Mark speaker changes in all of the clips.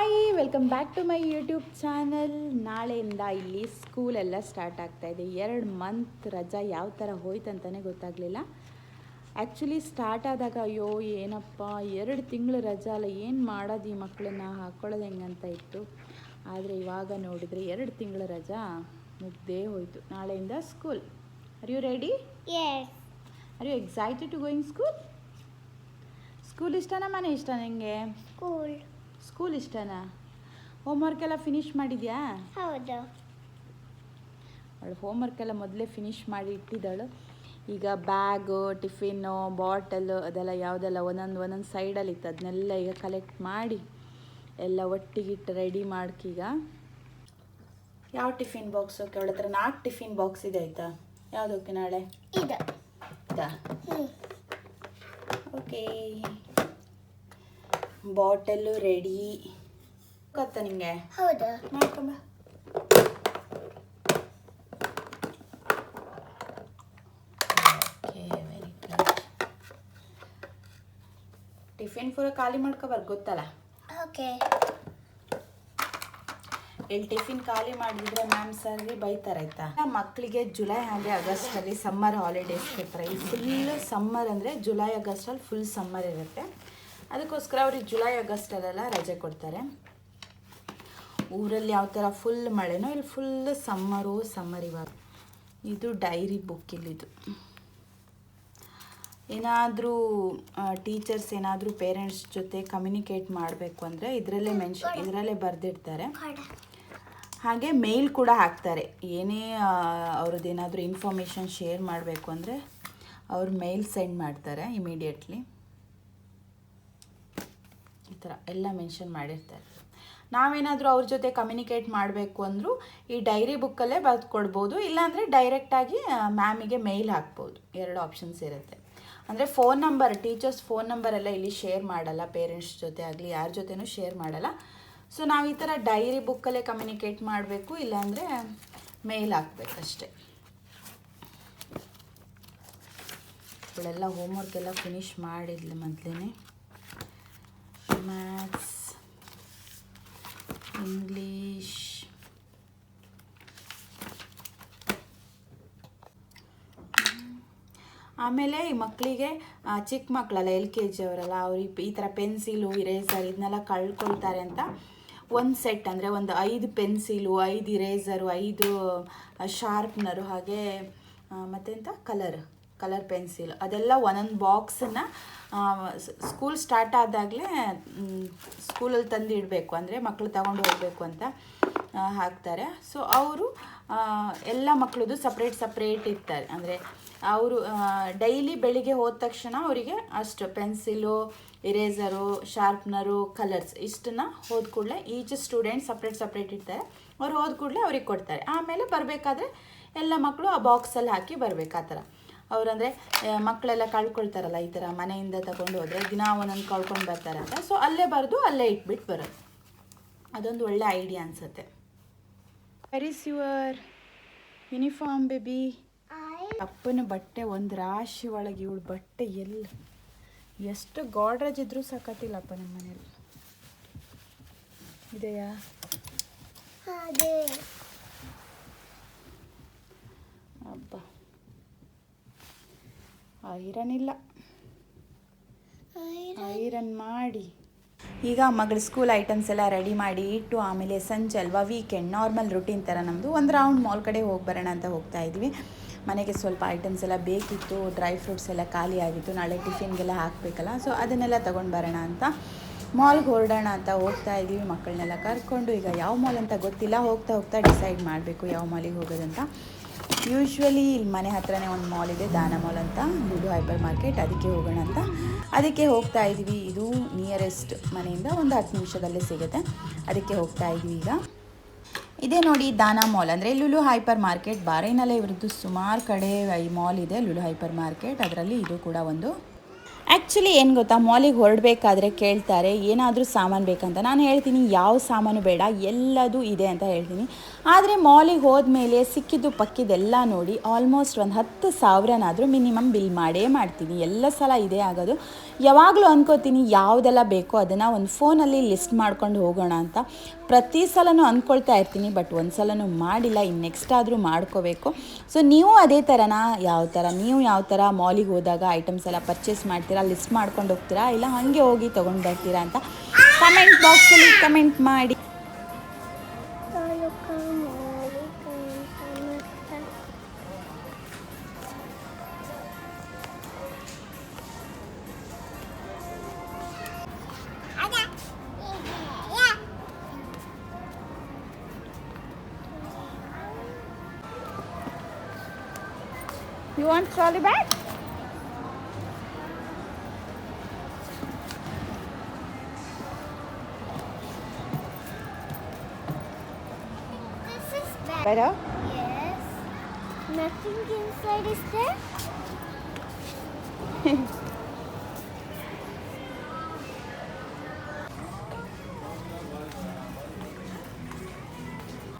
Speaker 1: Hi, welcome back to my YouTube channel. ನಾಳೆಯಿಂದ ಇಲ್ಲಿ ಸ್ಕೂಲೆಲ್ಲ start ಆಗ್ತಾಯಿದೆ. 2 ಮಂತ್ ರಜಾ ಯಾವ ಥರ ಹೋಯ್ತಂತಲೇ ಗೊತ್ತಾಗಲಿಲ್ಲ. ಆ್ಯಕ್ಚುಲಿ ಸ್ಟಾರ್ಟ್ ಆದಾಗ ಅಯ್ಯೋ ಏನಪ್ಪ 2 ತಿಂಗಳು ರಜಾ ಅಲ್ಲ, ಏನು ಮಾಡೋದು ಈ ಮಕ್ಕಳನ್ನ ಹಾಕ್ಕೊಳ್ಳೋದು ಹೆಂಗಂತ ಇತ್ತು. ಆದರೆ ಇವಾಗ ನೋಡಿದರೆ 2 ತಿಂಗಳ ರಜಾ ಮುಗ್ದೇ ಹೋಯಿತು. ನಾಳೆಯಿಂದ school. Are you ready?
Speaker 2: Yes.
Speaker 1: Are you excited to going school? School ಇಷ್ಟನಾ ಮನೆ ಇಷ್ಟ ನಿಮಗೆ?
Speaker 2: School.
Speaker 1: ಸ್ಕೂಲ್ ಇಷ್ಟನಾ? ಹೋಮ್ವರ್ಕ್ ಎಲ್ಲ ಫಿನಿಷ್ ಮಾಡಿದ್ಯಾ?
Speaker 2: ಹೌದು.
Speaker 1: ಅವಳು ಹೋಮ್ವರ್ಕ್ ಎಲ್ಲ ಮೊದಲೇ ಫಿನಿಷ್ ಮಾಡಿ ಇಟ್ಟಿದ್ದಾಳು. ಈಗ ಬ್ಯಾಗು, ಟಿಫಿನ್ನು, ಬಾಟಲ್ ಅದೆಲ್ಲ ಯಾವುದೆಲ್ಲ ಒಂದೊಂದು ಸೈಡಲ್ಲಿ ಇತ್ತು, ಅದನ್ನೆಲ್ಲ ಈಗ ಕಲೆಕ್ಟ್ ಮಾಡಿ ಎಲ್ಲ ಒಟ್ಟಿಗಿಟ್ಟು ರೆಡಿ ಮಾಡ್ಕೀಗ. ಯಾವ ಟಿಫಿನ್ ಬಾಕ್ಸ್ ಓಕೆ? ಅವಳ ಹತ್ರ 4 ಟಿಫಿನ್ ಬಾಕ್ಸ್ ಇದೆ ಆಯಿತಾ? ಯಾವುದೋಕೆ ನಾಳೆ?
Speaker 2: ಇದು.
Speaker 1: ಇದಾ? ಓಕೆ. Bottle ready. ಗೊತ್ತಾ ನಿಮಗೆ?
Speaker 2: ಹೌದು.
Speaker 1: ಮಾಡ್ಕೊಂಬ. Okay, very good. ಟಿಫಿನ್ ಪೂರ ಖಾಲಿ ಮಾಡ್ಕೊಬಾರ್ದು, ಗೊತ್ತಲ್ಲ?
Speaker 2: ಓಕೆ.
Speaker 1: ಇಲ್ಲಿ ಟಿಫಿನ್ ಖಾಲಿ ಮಾಡಿದ್ರೆ ಮ್ಯಾಮ್ ಸರ್ಗೆ ಬೈತಾರೆ ಆಯಿತಾ? ಮಕ್ಕಳಿಗೆ ಜುಲೈ ಹಾಗೆ ಆಗಸ್ಟಲ್ಲಿ ಸಮ್ಮರ್ ಹಾಲಿಡೇಸ್ ಕೊಡ್ತಾರೆ. ಈ ಫುಲ್ ಸಮ್ಮರ್ ಅಂದರೆ ಜುಲೈ ಆಗಸ್ಟಲ್ಲಿ ಫುಲ್ ಸಮ್ಮರ್ ಇರುತ್ತೆ. ಅದಕ್ಕೋಸ್ಕರ ಅವ್ರಿಗೆ ಜುಲೈ ಆಗಸ್ಟಲ್ಲೆಲ್ಲ ರಜೆ ಕೊಡ್ತಾರೆ. ಊರಲ್ಲಿ ಯಾವ ಥರ ಫುಲ್ ಮಳೆನೋ ಇಲ್ಲಿ ಫುಲ್ ಸಮ್ಮರ್ ಇವಾಗ. ಇದು ಡೈರಿ ಬುಕ್ ಇಲ್ಲಿದು. ಏನಾದರೂ ಟೀಚರ್ಸ್ ಏನಾದರೂ ಪೇರೆಂಟ್ಸ್ ಜೊತೆ ಕಮ್ಯುನಿಕೇಟ್ ಮಾಡಬೇಕು ಅಂದರೆ ಇದರಲ್ಲೇ ಬರೆದಿರ್ತಾರೆ. ಹಾಗೆ ಮೇಲ್ ಕೂಡ ಹಾಕ್ತಾರೆ. ಏನೇ ಅವ್ರದ್ದೇನಾದರೂ ಇನ್ಫಾರ್ಮೇಷನ್ ಶೇರ್ ಮಾಡಬೇಕು ಅಂದರೆ ಅವ್ರು ಮೇಲ್ ಸೆಂಡ್ ಮಾಡ್ತಾರೆ ಇಮಿಡಿಯೇಟ್ಲಿ. ಈ ಥರ ಎಲ್ಲ ಮೆನ್ಷನ್ ಮಾಡಿರ್ತಾರೆ. ನಾವೇನಾದರೂ ಅವ್ರ ಜೊತೆ ಕಮ್ಯುನಿಕೇಟ್ ಮಾಡಬೇಕು ಅಂದರೂ ಈ ಡೈರಿ ಬುಕ್ಕಲ್ಲೇ ಬರೆದು ಕೊಡ್ಬೋದು, ಇಲ್ಲಾಂದರೆ ಡೈರೆಕ್ಟಾಗಿ ಮ್ಯಾಮಿಗೆ ಮೇಲ್ ಹಾಕ್ಬೋದು. 2 ಆಪ್ಷನ್ಸ್ ಇರುತ್ತೆ. ಅಂದರೆ ಫೋನ್ ನಂಬರ್, ಟೀಚರ್ಸ್ ಫೋನ್ ನಂಬರೆಲ್ಲ ಇಲ್ಲಿ ಶೇರ್ ಮಾಡಲ್ಲ, ಪೇರೆಂಟ್ಸ್ ಜೊತೆ ಆಗಲಿ ಯಾರ ಜೊತೆನೂ ಶೇರ್ ಮಾಡಲ್ಲ. ಸೊ ನಾವು ಈ ಥರ ಡೈರಿ ಬುಕ್ಕಲ್ಲೇ ಕಮ್ಯುನಿಕೇಟ್ ಮಾಡಬೇಕು, ಇಲ್ಲಾಂದರೆ ಮೇಲ್ ಹಾಕ್ಬೇಕಷ್ಟೆ. ಇವಳೆಲ್ಲ ಹೋಮ್ವರ್ಕ್ ಎಲ್ಲ ಫಿನಿಷ್ ಮಾಡಿದ್ಲು ಮೊದಲೇ. ಮ್ಯಾಥ್ಸ್, ಇಂಗ್ಲೀಷ್, ಆಮೇಲೆ ಈ ಮಕ್ಕಳಿಗೆ ಚಿಕ್ಕ ಮಕ್ಕಳಲ್ಲ, LKG ಅವರಲ್ಲ, ಅವ್ರಿಗೆ ಈ ಥರ ಪೆನ್ಸಿಲು, ಇರೇಸರ್ ಇದನ್ನೆಲ್ಲ ಕಳ್ಕೊಳ್ತಾರೆ ಅಂತ ಒಂದು ಸೆಟ್, ಅಂದರೆ ಒಂದು 5 ಪೆನ್ಸಿಲು, 5 ಇರೇಸರು, 5 ಶಾರ್ಪ್ನರು, ಹಾಗೆ ಮತ್ತೆಂತ ಕಲರ್ ಪೆನ್ಸಿಲ್, ಅದೆಲ್ಲ ಒಂದೊಂದು ಬಾಕ್ಸನ್ನು ಸ್ಕೂಲ್ ಸ್ಟಾರ್ಟ್ ಆದಾಗಲೇ ಸ್ಕೂಲಲ್ಲಿ ತಂದು ಇಡಬೇಕು, ಅಂದರೆ ಮಕ್ಕಳು ತಗೊಂಡು ಹೋಗಬೇಕು ಅಂತ ಹಾಕ್ತಾರೆ. ಸೊ ಅವರು ಎಲ್ಲ ಮಕ್ಕಳದು ಸಪ್ರೇಟ್ ಇರ್ತಾರೆ. ಅಂದರೆ ಅವರು ಡೈಲಿ ಬೆಳಿಗ್ಗೆ ಹೋದ ತಕ್ಷಣ ಅವರಿಗೆ ಅಷ್ಟು ಪೆನ್ಸಿಲು, ಇರೇಸರು, ಶಾರ್ಪ್ನರು, ಕಲರ್ಸ್ ಇಷ್ಟನ್ನು ಹೋದ ಕೂಡಲೇ ಈಚ್ ಸ್ಟೂಡೆಂಟ್ ಸಪ್ರೇಟ್ ಇರ್ತಾರೆ. ಅವ್ರು ಹೋದ ಕೂಡಲೇ ಅವ್ರಿಗೆ ಕೊಡ್ತಾರೆ. ಆಮೇಲೆ ಬರಬೇಕಾದ್ರೆ ಎಲ್ಲ ಮಕ್ಕಳು ಆ ಬಾಕ್ಸಲ್ಲಿ ಹಾಕಿ ಬರಬೇಕು. ಆ ಥರ ಅವರಂದರೆ ಮಕ್ಕಳೆಲ್ಲ ಕಳ್ಕೊಳ್ತಾರಲ್ಲ, ಈ ಥರ ಮನೆಯಿಂದ ತಗೊಂಡು ಹೋದರೆ ದಿನ ಒಂದೊಂದು ಕಳ್ಕೊಂಡು ಬರ್ತಾರೆ ಅಂತ. ಸೊ ಅಲ್ಲೇ ಬರೆದು ಅಲ್ಲೇ ಇಟ್ಬಿಟ್ಟು ಬರೋದು. ಅದೊಂದು ಒಳ್ಳೆ ಐಡಿಯಾ ಅನಿಸುತ್ತೆ. Where is your uniform baby? ಅಪ್ಪನ ಬಟ್ಟೆ ಒಂದು ರಾಶಿ ಒಳಗೆ, ಇವಳು ಬಟ್ಟೆ ಎಷ್ಟು ಗಾಡ್ರೇಜ್ ಇದ್ರೂ ಸಾಕತ್ತಿಲ್ಲಪ್ಪ ನಮ್ಮ ಮನೇಲಿ. ಇದೆಯಾ? ಅಬ್ಬ, ಐರನ್ ಇಲ್ಲ, ಐರನ್ ಮಾಡಿ. ಈಗ ಮಗಳ ಸ್ಕೂಲ್ ಐಟಮ್ಸ್ ಎಲ್ಲ ರೆಡಿ ಮಾಡಿ ಇಟ್ಟು, ಆಮೇಲೆ ಸಂಜೆ ಅಲ್ವಾ, ವೀಕೆಂಡ್ ನಾರ್ಮಲ್ ರುಟೀನ್ ಥರ ನಮ್ಮದು ಒಂದು ರೌಂಡ್ ಮಾಲ್ ಕಡೆ ಹೋಗಿ ಬರೋಣ ಅಂತ ಹೋಗ್ತಾ ಇದ್ವಿ. ಮನೆಗೆ ಸ್ವಲ್ಪ ಐಟಮ್ಸ್ ಎಲ್ಲ ಬೇಕಿತ್ತು, ಡ್ರೈ ಫ್ರೂಟ್ಸ್ ಎಲ್ಲ ಖಾಲಿ ಆಗಿತ್ತು, ನಾಳೆ ಟಿಫಿನ್ಗೆಲ್ಲ ಹಾಕಬೇಕಲ್ಲ. ಸೊ ಅದನ್ನೆಲ್ಲ ತೊಗೊಂಡು ಬರೋಣ ಅಂತ ಮಾಲ್ಗೆ ಹೊರಡೋಣ ಅಂತ ಹೋಗ್ತಾ ಇದ್ವಿ. ಮಕ್ಕಳನ್ನೆಲ್ಲ ಕರ್ಕೊಂಡು. ಈಗ ಯಾವ ಮಾಲ್ ಅಂತ ಗೊತ್ತಿಲ್ಲ, ಹೋಗ್ತಾ ಡಿಸೈಡ್ ಮಾಡಬೇಕು ಯಾವ ಮಾಲಿಗೆ ಹೋಗೋದಂತ. ಯೂಶ್ವಲಿ ಇಲ್ಲಿ ಮನೆ ಹತ್ರನೇ ಒಂದು ಮಾಲ್ ಇದೆ, ದಾನ ಮಾಲ್ ಅಂತ, ಲುಲು ಹೈಪರ್ ಮಾರ್ಕೆಟ್, ಅದಕ್ಕೆ ಹೋಗೋಣ ಅಂತ ಅದಕ್ಕೆ ಹೋಗ್ತಾ ಇದ್ವಿ. ಇದು ನಿಯರೆಸ್ಟ್ ಮನೆಯಿಂದ ಒಂದು 10 ನಿಮಿಷದಲ್ಲೇ ಸಿಗುತ್ತೆ, ಅದಕ್ಕೆ ಹೋಗ್ತಾ ಇದ್ವಿ. ಈಗ ಇದೇ ನೋಡಿ ದಾನ ಮಾಲ್, ಅಂದರೆ ಲುಲು ಹೈಪರ್ ಮಾರ್ಕೆಟ್. ಬಾರೈನಲ್ಲೇ ಇವ್ರದ್ದು ಸುಮಾರು ಕಡೆ ಈ ಮಾಲ್ ಇದೆ, ಲುಲು ಹೈಪರ್ ಮಾರ್ಕೆಟ್. ಅದರಲ್ಲಿ ಇದು ಕೂಡ ಒಂದು. ಆ್ಯಕ್ಚುಲಿ ಏನು ಗೊತ್ತಾ, ಮಾಲಿಗೆ ಹೊರಡಬೇಕಾದ್ರೆ ಕೇಳ್ತಾರೆ ಏನಾದರೂ ಸಾಮಾನು ಬೇಕಂತ. ನಾನು ಹೇಳ್ತೀನಿ ಯಾವ ಸಾಮಾನು ಬೇಡ, ಎಲ್ಲದೂ ಇದೆ ಅಂತ ಹೇಳ್ತೀನಿ. ಆದರೆ ಮಾಲಿಗೆ ಹೋದ್ಮೇಲೆ ಸಿಕ್ಕಿದ್ದು ಪಕ್ಕಿದ್ದೆಲ್ಲ ನೋಡಿ ಆಲ್ಮೋಸ್ಟ್ ಒಂದು 10,000ನಾದರೂ ಮಿನಿಮಮ್ ಬಿಲ್ ಮಾಡೇ ಮಾಡ್ತೀನಿ. ಎಲ್ಲ ಸಲ ಇದೇ ಆಗೋದು. ಯಾವಾಗಲೂ ಅಂದ್ಕೋತೀನಿ ಯಾವುದೆಲ್ಲ ಬೇಕೋ ಅದನ್ನು ಒಂದು ಫೋನಲ್ಲಿ ಲಿಸ್ಟ್ ಮಾಡ್ಕೊಂಡು ಹೋಗೋಣ ಅಂತ. ಪ್ರತಿ ಸಲನೂ ಅಂದ್ಕೊಳ್ತಾ ಇರ್ತೀನಿ, ಬಟ್ ಒಂದು ಸಲನೂ ಮಾಡಿಲ್ಲ. ಇನ್ನು ನೆಕ್ಸ್ಟ್ ಆದರೂ ಮಾಡ್ಕೋಬೇಕು. ಸೊ ನೀವು ಅದೇ ಥರನಾ? ನೀವು ಯಾವ ಥರ ಮಾಲಿಗೆ ಹೋದಾಗ ಐಟಮ್ಸ್ ಎಲ್ಲ ಪರ್ಚೇಸ್ ಮಾಡ್ತೀರಾ, ಲಿಸ್ಟ್ ಮಾಡ್ಕೊಂಡು ಹೋಗ್ತೀರಾ, ಇಲ್ಲ ಹಾಗೆ ಹೋಗಿ ತೊಗೊಂಡು ಬರ್ತೀರಾ ಅಂತ ಕಮೆಂಟ್ ಬಾಕ್ಸಲ್ಲಿ ಕಮೆಂಟ್ ಮಾಡಿ. You want trolley bag?
Speaker 2: This is bad.
Speaker 1: Better?
Speaker 2: Yes. Nothing inside is there?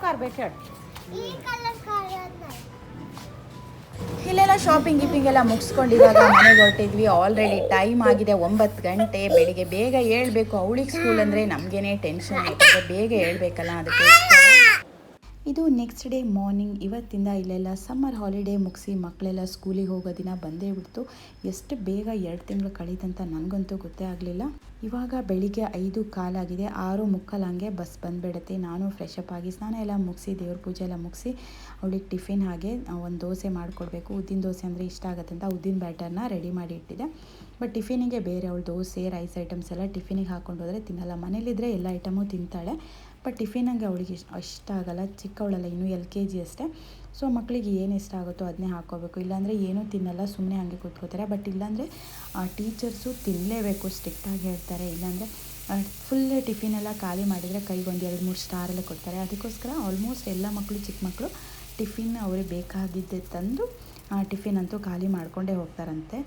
Speaker 1: Car better.
Speaker 2: ಈ ಕಲರ್ ಕಾರಣ
Speaker 1: ಇಲ್ಲೆಲ್ಲ ಶಾಪಿಂಗ್ ಎಲ್ಲ ಮುಗಿಸ್ಕೊಂಡು ಇವಾಗ ಮನೆಗೆ ಹೊರಟಿದ್ವಿ. ಆಲ್ರೆಡಿ ಟೈಮ್ ಆಗಿದೆ 9 ಗಂಟೆ. ಬೆಳಿಗ್ಗೆ ಬೇಗ ಹೇಳ್ಬೇಕು. ಅವಳಿಗೆ ಸ್ಕೂಲ್ ಅಂದರೆ ನಮಗೇನೆ ಟೆನ್ಷನ್ ಆಯ್ತದೆ, ಬೇಗ ಹೇಳ್ಬೇಕಲ್ಲ. ಅದಕ್ಕೆ ಇದು ನೆಕ್ಸ್ಟ್ ಡೇ ಮಾರ್ನಿಂಗ್. ಇವತ್ತಿಂದ ಇಲ್ಲೆಲ್ಲ ಸಮ್ಮರ್ ಹಾಲಿಡೇ ಮುಗಿಸಿ ಮಕ್ಕಳೆಲ್ಲ ಸ್ಕೂಲಿಗೆ ಹೋಗೋ ದಿನ ಬಂದೇ ಬಿಡ್ತು. ಎಷ್ಟು ಬೇಗ 2 ತಿಂಗಳು ಕಳೀತಂತ ನನಗಂತೂ ಗೊತ್ತೇ ಆಗಲಿಲ್ಲ. ಇವಾಗ ಬೆಳಿಗ್ಗೆ 5:15 ಆಗಿದೆ. 6:45 ಹಂಗೆ ಬಸ್ ಬಂದುಬಿಡುತ್ತೆ. ನಾನು ಫ್ರೆಶ್ ಅಪ್ ಆಗಿ ಸ್ನಾನ ಎಲ್ಲ ಮುಗಿಸಿ ದೇವ್ರ ಪೂಜೆ ಎಲ್ಲ ಮುಗಿಸಿ ಅವಳಿಗೆ ಟಿಫಿನ್ ಹಾಗೆ ಒಂದು ದೋಸೆ ಮಾಡಿಕೊಡ್ಬೇಕು. ಉದ್ದಿನ ದೋಸೆ ಅಂದರೆ ಇಷ್ಟ ಆಗುತ್ತೆ ಅಂತ ಉದ್ದಿನ ಬ್ಯಾಟರ್ನ ರೆಡಿ ಮಾಡಿ ಇಟ್ಟಿದ್ದೆ. ಬಟ್ ಟಿಫಿನಿಗೆ ಬೇರೆ ಅವಳು ದೋಸೆ ರೈಸ್ ಐಟಮ್ಸ್ ಎಲ್ಲ ಟಿಫಿನಿಗೆ ಹಾಕ್ಕೊಂಡು ಹೋದರೆ ತಿನ್ನಲ್ಲ. ಮನೇಲಿದ್ದರೆ ಎಲ್ಲ ಐಟಮು ತಿಂತಾಳೆ, ಬಟ್ ಟಿಫಿನಂಗೆ ಅವಳಿಗೆ ಇಷ್ಟ ಆಗಲ್ಲ. ಚಿಕ್ಕವಳಲ್ಲ, ಇನ್ನೂ LKG ಅಷ್ಟೇ. ಸೊ ಮಕ್ಕಳಿಗೆ ಏನು ಇಷ್ಟ ಆಗುತ್ತೋ ಅದನ್ನೇ ಹಾಕ್ಕೋಬೇಕು. ಇಲ್ಲಾಂದರೆ ಏನೂ ತಿನ್ನಲ್ಲ, ಸುಮ್ಮನೆ ಹಾಗೆ ಕೂತ್ಕೋತಾರೆ. ಬಟ್ ಇಲ್ಲಾಂದರೆ ಟೀಚರ್ಸು ತಿನ್ನಲೇಬೇಕು, ಸ್ಟ್ರಿಕ್ಟಾಗಿ ಹೇಳ್ತಾರೆ. ಇಲ್ಲಾಂದರೆ ಫುಲ್ ಟಿಫಿನೆಲ್ಲ ಖಾಲಿ ಮಾಡಿದರೆ ಕೈಗೆ 1-2-3 ಸ್ಟಾರೆಲ್ಲ ಕೊಡ್ತಾರೆ. ಅದಕ್ಕೋಸ್ಕರ ಆಲ್ಮೋಸ್ಟ್ ಎಲ್ಲ ಮಕ್ಕಳು, ಚಿಕ್ಕ ಮಕ್ಕಳು ಟಿಫಿನ್ ಅವ್ರಿಗೆ ಬೇಕಾಗಿದ್ದೆ ತಂದು ಟಿಫಿನ್ ಅಂತೂ ಖಾಲಿ ಮಾಡಿಕೊಂಡೇ ಹೋಗ್ತಾರಂತೆ.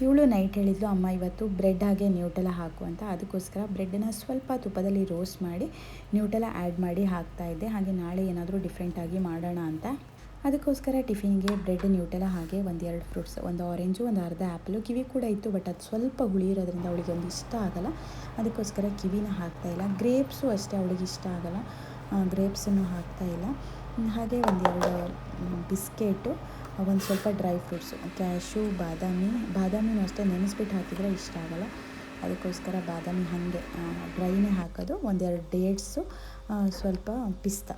Speaker 1: ಇವಳು ನೈಟ್ ಹೇಳಿದ್ಲು, ಅಮ್ಮ ಇವತ್ತು ಬ್ರೆಡ್ ಹಾಗೆ ನ್ಯೂಟೆಲ್ಲ ಹಾಕು ಅಂತ. ಅದಕ್ಕೋಸ್ಕರ ಬ್ರೆಡ್ಡನ್ನು ಸ್ವಲ್ಪ ತುಪ್ಪದಲ್ಲಿ ರೋಸ್ಟ್ ಮಾಡಿ ನ್ಯೂಟೆಲ್ಲ ಆ್ಯಡ್ ಮಾಡಿ ಹಾಕ್ತಾಯಿದ್ದೆ. ಹಾಗೆ ನಾಳೆ ಏನಾದರೂ ಡಿಫ್ರೆಂಟಾಗಿ ಮಾಡೋಣ ಅಂತ. ಅದಕ್ಕೋಸ್ಕರ ಟಿಫಿನ್ಗೆ ಬ್ರೆಡ್ ನ್ಯೂಟೆಲ್ಲ ಹಾಗೆ 1-2 ಫ್ರೂಟ್ಸ್, ಒಂದು ಆರೆಂಜು, ಒಂದು ಅರ್ಧ ಆ್ಯಪಲು, ಕಿವಿ ಕೂಡ ಇತ್ತು. ಬಟ್ ಅದು ಸ್ವಲ್ಪ ಹುಳಿ ಇರೋದ್ರಿಂದ ಅವಳಿಗೆ ಒಂದು ಇಷ್ಟ ಆಗಲ್ಲ. ಅದಕ್ಕೋಸ್ಕರ ಕಿವಿನ ಹಾಕ್ತಾಯಿಲ್ಲ. ಗ್ರೇಪ್ಸು ಅಷ್ಟೇ ಅವಳಿಗೆ ಇಷ್ಟ ಆಗಲ್ಲ, ಗ್ರೇಪ್ಸನ್ನು ಹಾಕ್ತಾಯಿಲ್ಲ. ಹಾಗೆ 1-2 ಬಿಸ್ಕೆಟು, ಒಂದು ಸ್ವಲ್ಪ ಡ್ರೈ ಫ್ರೂಟ್ಸು, ಕ್ಯಾಶು, ಬಾದಾಮಿನೂ ಅಷ್ಟೇ ನೆನೆಸ್ಬಿಟ್ಟು ಹಾಕಿದರೆ ಇಷ್ಟ ಆಗಲ್ಲ. ಅದಕ್ಕೋಸ್ಕರ ಬಾದಾಮಿ ಹಾಗೆ ಡ್ರೈನೇ ಹಾಕೋದು. 1-2 ಡೇಟ್ಸು, ಸ್ವಲ್ಪ ಪಿಸ್ತಾ,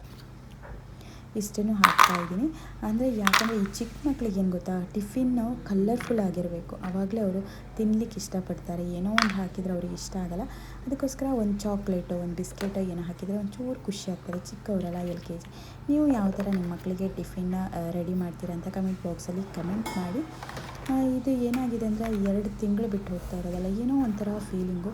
Speaker 1: ಇಷ್ಟನ್ನು ಹಾಕ್ತಾಯಿದ್ದೀನಿ. ಅಂದರೆ ಯಾಕಂದರೆ ಈ ಚಿಕ್ಕ ಮಕ್ಳಿಗೆ ಏನು ಗೊತ್ತಾ, ಟಿಫಿನ್ನು ಕಲರ್ಫುಲ್ ಆಗಿರಬೇಕು, ಆವಾಗಲೇ ಅವರು ತಿನ್ನಲಿಕ್ಕೆ ಇಷ್ಟಪಡ್ತಾರೆ. ಏನೋ ಒಂದು ಹಾಕಿದರೆ ಅವ್ರಿಗೆ ಇಷ್ಟ ಆಗಲ್ಲ. ಅದಕ್ಕೋಸ್ಕರ ಒಂದು ಚಾಕ್ಲೇಟು, ಒಂದು ಬಿಸ್ಕೆಟು ಏನೋ ಹಾಕಿದರೆ ಒಂಚೂರು ಖುಷಿ ಆಗ್ತಾರೆ. ಚಿಕ್ಕವರೆಲ್ಲ LKG. ನೀವು ಯಾವ ಥರ ನಿಮ್ಮ ಮಕ್ಕಳಿಗೆ ಟಿಫಿನ್ನ ರೆಡಿ ಮಾಡ್ತೀರಾ ಅಂತ ಕಮೆಂಟ್ ಬಾಕ್ಸಲ್ಲಿ ಕಮೆಂಟ್ ಮಾಡಿ. ಇದು ಏನಾಗಿದೆ ಅಂದರೆ 2 ತಿಂಗಳು ಬಿಟ್ಟು ಹೋಗ್ತಾ ಇರೋದಲ್ಲ, ಏನೋ ಒಂಥರ ಫೀಲಿಂಗು.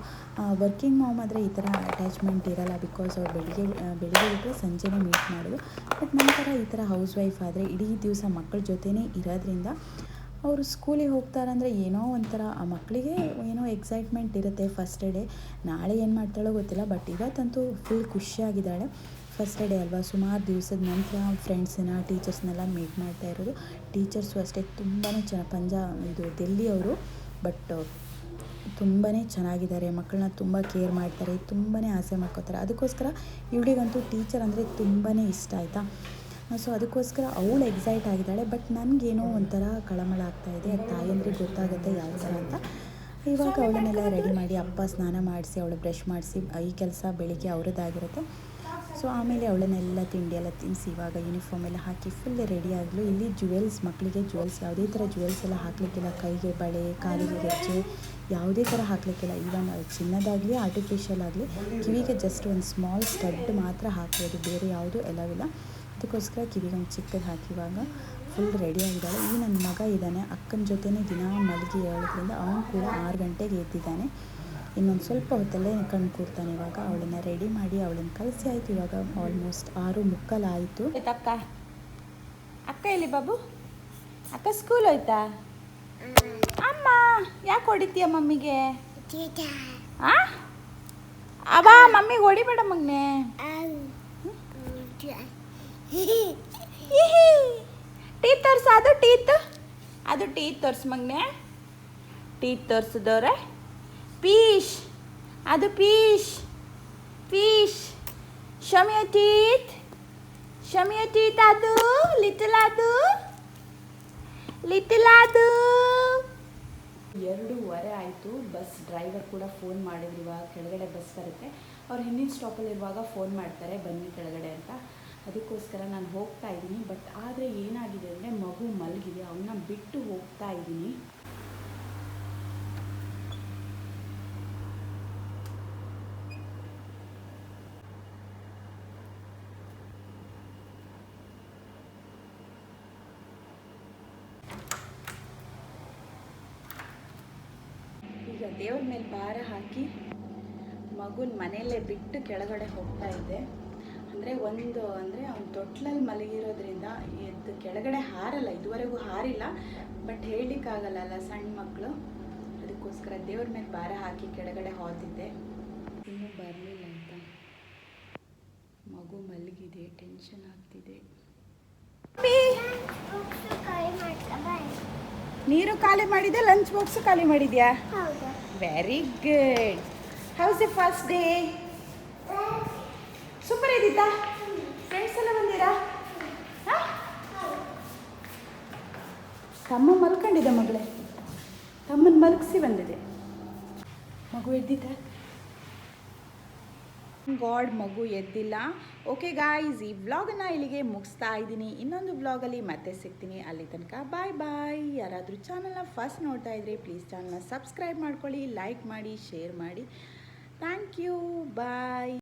Speaker 1: ವರ್ಕಿಂಗ್ ಮಾಮ್ ಆದರೆ ಈ ಥರ ಅಟ್ಯಾಚ್ಮೆಂಟ್ ಇರೋಲ್ಲ, ಬಿಕಾಸ್ ಅವ್ರು ಬೆಳಿಗ್ಗೆ ಬಿಟ್ಟರೆ ಸಂಜೆನೇ ಮೀಟ್ ಮಾಡೋದು. ಬಟ್ ನಂತರ ಈ ಥರ ಹೌಸ್ ವೈಫ್ ಆದರೆ ಇಡೀ ದಿವಸ ಮಕ್ಕಳ ಜೊತೆನೇ ಇರೋದ್ರಿಂದ ಅವರು ಸ್ಕೂಲಿಗೆ ಹೋಗ್ತಾರಂದರೆ ಏನೋ ಒಂಥರ ಆ ಮಕ್ಕಳಿಗೆ ಏನೋ ಎಕ್ಸೈಟ್ಮೆಂಟ್ ಇರುತ್ತೆ. ಫಸ್ಟ್ ಡೇ ನಾಳೆ ಏನು ಮಾಡ್ತಾಳೋ ಗೊತ್ತಿಲ್ಲ, ಬಟ್ ಇವತ್ತಂತೂ ಫುಲ್ ಖುಷಿಯಾಗಿದ್ದಾಳೆ. ಫಸ್ಟ್ ಡೇ ಅಲ್ವಾ, ಸುಮಾರು ದಿವಸದ ನಂತರ ಫ್ರೆಂಡ್ಸನ್ನ, ಟೀಚರ್ಸ್ನೆಲ್ಲ ಮೀಟ್ ಮಾಡ್ತಾ ಇರೋದು. ಟೀಚರ್ಸು ಅಷ್ಟೇ ತುಂಬಾ ಇದು ಡೆಲ್ಲಿಯವರು, ಬಟ್ ತುಂಬಾ ಚೆನ್ನಾಗಿದ್ದಾರೆ. ಮಕ್ಕಳನ್ನ ತುಂಬ ಕೇರ್ ಮಾಡ್ತಾರೆ, ತುಂಬಾ ಆಸೆ ಮಾಡ್ಕೋತಾರೆ. ಅದಕ್ಕೋಸ್ಕರ ಇವಳಿಗಂತೂ ಟೀಚರ್ ಅಂದರೆ ತುಂಬಾ ಇಷ್ಟ ಆಯಿತಾ. ಸೊ ಅದಕ್ಕೋಸ್ಕರ ಅವಳು ಎಕ್ಸೈಟ್ ಆಗಿದ್ದಾಳೆ. ಬಟ್ ನನಗೇನೋ ಒಂಥರ ಕಳಮಳ ಆಗ್ತಾಯಿದೆ. ತಾಯಂದ್ರಿಗೆ ಗೊತ್ತಾಗುತ್ತೆ ಯಾವ ಥರ ಅಂತ. ಇವಾಗ ಅವಳನ್ನೆಲ್ಲ ರೆಡಿ ಮಾಡಿ ಅಪ್ಪ ಸ್ನಾನ ಮಾಡಿಸಿ ಅವಳು ಬ್ರಷ್ ಮಾಡಿಸಿ, ಈ ಕೆಲಸ ಬೆಳಿಗ್ಗೆ ಅವ್ರದ್ದಾಗಿರುತ್ತೆ. ಸೊ ಆಮೇಲೆ ಅವಳನ್ನೆಲ್ಲ ತಿಂಡಿ ಎಲ್ಲ ತಿನ್ನಿಸಿ ಇವಾಗ ಯೂನಿಫಾರ್ಮ್ ಎಲ್ಲ ಹಾಕಿ ಫುಲ್ ರೆಡಿ ಆಗಲು. ಇಲ್ಲಿ ಮಕ್ಕಳಿಗೆ ಜುವೆಲ್ಸ್ ಯಾವುದೇ ಥರ ಜುವೆಲ್ಸ್ ಎಲ್ಲ ಹಾಕಲಿಕ್ಕಿಲ್ಲ. ಕೈಗೆ ಬಳೆ, ಕಾಲಿಗೆ ಗೆಜ್ಜೆ ಯಾವುದೇ ಥರ ಹಾಕಲಿಕ್ಕಿಲ್ಲ. ಈವನ್ ಚಿನ್ನದಾಗಲಿ ಆರ್ಟಿಫಿಷಿಯಲ್ ಆಗಲಿ ಕಿವಿಗೆ ಜಸ್ಟ್ ಒಂದು ಸ್ಮಾಲ್ ಸ್ಟಡ್ ಮಾತ್ರ ಹಾಕ್ಬೋದು, ಬೇರೆ ಯಾವುದೂ ಎಲ್ಲವಿಲ್ಲ. ಅದಕ್ಕೋಸ್ಕರ ಕಿವಿಗೆ ಒಂದು ಚಿಕ್ಕದು ಹಾಕಿ ಇವಾಗ ಫುಲ್ ರೆಡಿಯಾಗಿದ್ದಾಳೆ. ಈ ನನ್ನ ಮಗ ಇದ್ದಾನೆ, ಅಕ್ಕನ ಜೊತೆನೇ ದಿನ ಮಲಗಿ ಹೇಳೋದ್ರಿಂದ ಅವನು ಕೂಡ 6 ಗಂಟೆಗೆ ಎದ್ದಿದ್ದಾನೆ. ಇನ್ನೊಂದು ಸ್ವಲ್ಪ ಹೊತ್ತಲ್ಲೇ ಕಣ್ಣು ಕೂರ್ತಾನೆ. ಇವಾಗ ಅವಳನ್ನು ರೆಡಿ ಮಾಡಿ ಅವಳನ್ನು ಕಳಿಸಿ ಆಯಿತು. ಇವಾಗ ಆಲ್ಮೋಸ್ಟ್ 6:45 ಆಯಿತು.
Speaker 3: ಅಕ್ಕ ಎಲ್ಲಿ ಬಾಬು? ಅಕ್ಕ ಸ್ಕೂಲ್ ಹೋಯ್ತಾ?
Speaker 1: ಅಮ್ಮ ಯಾಕೆ ಹೊಡಿತೀಯ ಮಮ್ಮಿಗೆ?
Speaker 2: Tita.
Speaker 1: ಆ ಅವ ಮಮ್ಮಿಗೆ ಹೊಡಿಬೇಡ ಮಗ್ನೆ. ಟೀತ್ ತೋರ್ಸು, ಅದು ಟೀತ್ ತೋರ್ಸು ಮಗ್ನೆ. ಟೀತ್ ತೋರ್ಸಿದವ್ರೆ. ಪೀಶ್, ಅದು ಪೀಶ್. ಶಮ್ ಯೋರ್ ಟೀತ್. ಅದು ಲಿಟಲ್ ಅದು 2:15 ಆಯಿತು. ಬಸ್ ಡ್ರೈವರ್ ಕೂಡ ಫೋನ್ ಮಾಡಿದ್ರು, ಇವಾಗ ಕೆಳಗಡೆ ಬಸ್ ಬರುತ್ತೆ. ಅವ್ರು ಹಿಂದಿನ ಸ್ಟಾಪಲ್ಲಿರುವಾಗ ಫೋನ್ ಮಾಡ್ತಾರೆ ಬನ್ನಿ ಕೆಳಗಡೆ ಅಂತ. ಅದಕ್ಕೋಸ್ಕರ ನಾನು ಹೋಗ್ತಾ ಇದ್ದೀನಿ. ಬಟ್ ಆದರೆ ಏನಾಗಿದೆ ಅಂದರೆ ಮಗು ಮಲಗಿದೆ, ಅವನ್ನ ಬಿಟ್ಟು ಹೋಗ್ತಾ ಇದ್ದೀನಿ. ಈಗ ದೇವ್ರ ಮೇಲೆ ಭಾರ ಹಾಕಿ ಮಗುನ ಮನೆಯಲ್ಲೇ ಬಿಟ್ಟು ಕೆಳಗಡೆ ಹೋಗ್ತಾ ಇದ್ದೆ. ಅಂದರೆ ಅವ್ನು ತೊಟ್ಲಲ್ಲಿ ಮಲಗಿರೋದ್ರಿಂದ ಎದ್ದು ಕೆಳಗಡೆ ಹಾರಲ್ಲ, ಇದುವರೆಗೂ ಹಾರಿಲ್ಲ. ಬಟ್ ಹೇಳಲಿಕ್ಕಾಗಲ್ಲ ಸಣ್ಣ ಮಕ್ಕಳು. ಅದಕ್ಕೋಸ್ಕರ ದೇವ್ರ ಮೇಲೆ ಭಾರ ಹಾಕಿ ಕೆಳಗಡೆ ಹೋಗ್ತಿದ್ದೆ. ಇನ್ನೂ ಬರಲಿಲ್ಲ ಅಂತ ಮಗು ಮಲಗಿದೆ, ಟೆನ್ಷನ್ ಆಗ್ತಿದೆ. ನೀರು ಖಾಲಿ ಮಾಡಿದೆ, ಲಂಚ್ ಬಾಕ್ಸು ಖಾಲಿ ಮಾಡಿದ್ಯಾ? Very good. How's the first day? Super ಇದ್ದಿತ್ತಾ? ಫ್ರೆಂಡ್ಸ್ ಎಲ್ಲ ಬಂದಿರಾ? ತಮ್ಮ ಮಲ್ಕೊಂಡಿದ್ದ ಮಗಳೇ, ತಮ್ಮನ ಮಲಗಿಸಿ ಬಂದಿದೆ. ಮಗು ಎದ್ದಿದ್ದ? ಗಾಡ್, ಮಗು ಎದ್ದಿಲ್ಲ. ಓಕೆ ಗಾಯ್ಸ್, ಈ ವ್ಲಾಗನ್ನು ಇಲ್ಲಿಗೆ ಮುಗಿಸ್ತಾ ಇದ್ದೀನಿ. ಇನ್ನೊಂದು ವ್ಲಾಗಲ್ಲಿ ಮತ್ತೆ ಸಿಗ್ತೀನಿ. ಅಲ್ಲಿ ತನಕ ಬಾಯ್. ಯಾರಾದರೂ ಚಾನಲ್ನ ಫಸ್ಟ್ ನೋಡ್ತಾ ಇದ್ರೆ ಪ್ಲೀಸ್ ಚಾನಲ್ನ ಸಬ್ಸ್ಕ್ರೈಬ್ ಮಾಡ್ಕೊಳ್ಳಿ, ಲೈಕ್ ಮಾಡಿ, ಶೇರ್ ಮಾಡಿ. Thank you, bye.